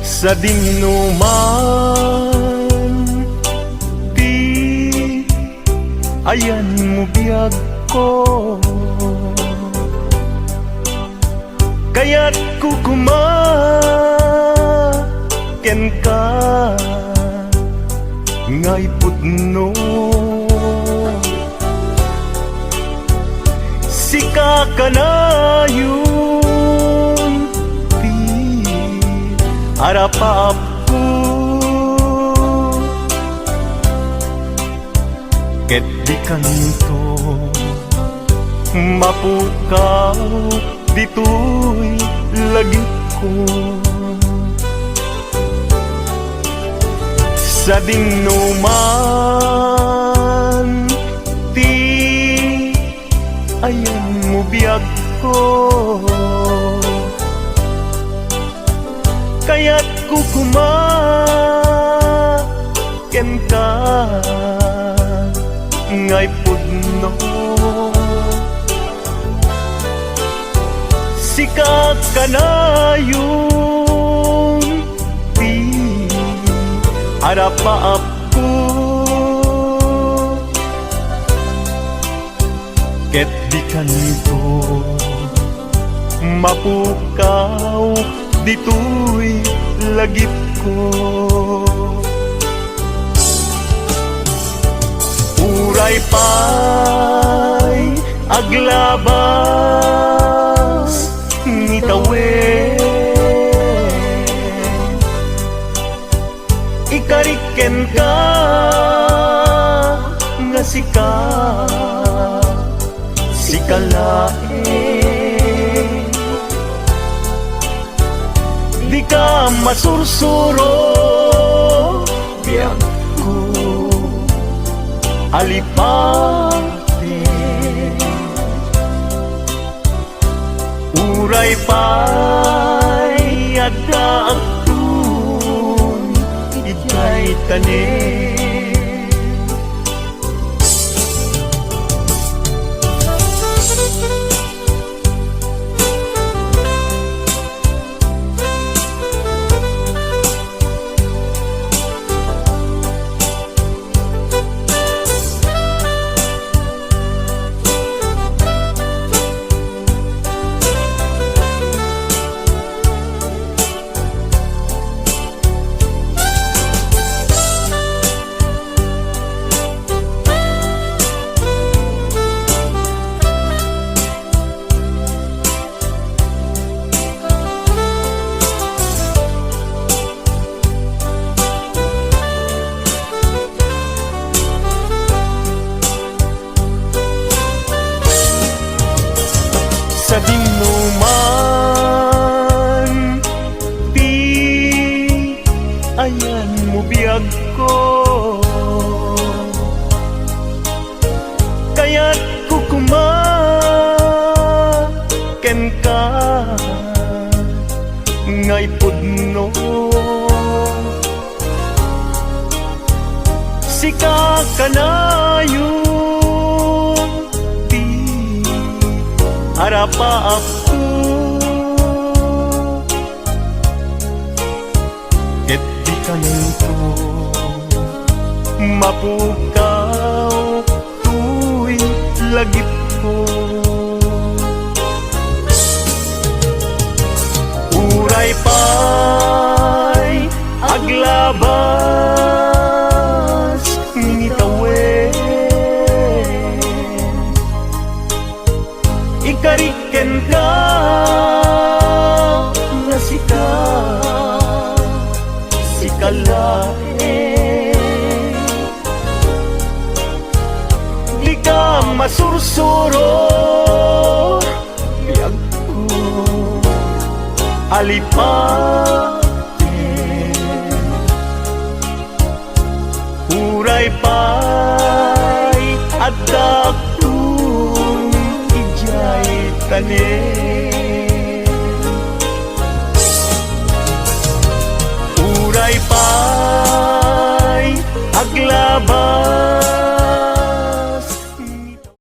sa dinuman, di ayan mo biyag ko, kaya't kukumaken ka ngay pudno. Sika ka na yun, di harapap ko, ket di kanto mapukaw dito'y lagi ko. Sa dinuman, di ayan mo biyag ko, kaya't kukumaken ka ngay pudno. Sika ka na yung di harapap ko, ket di kanito mapukaw dito'y lagip ko. Uray pa'y aglabas ngitawen, ikariken ka nga sika sikalae, di ka masursuro biyag ko alipate. Uray pa'y adda agtun ikay tanin. Sa dinuman, di ayan mo biyag ko, kaya't kukumaken ka ngay pudno. Sika ka na yung di harapap ko, ket di kanito mapukaw tu'y lagip ko. Uray pa'y aglabas ngitawen, ikariken ka nga sika sikalae, di ka masursuro biyag ko alipate. Uray pa'y adda agtun ijay tanin.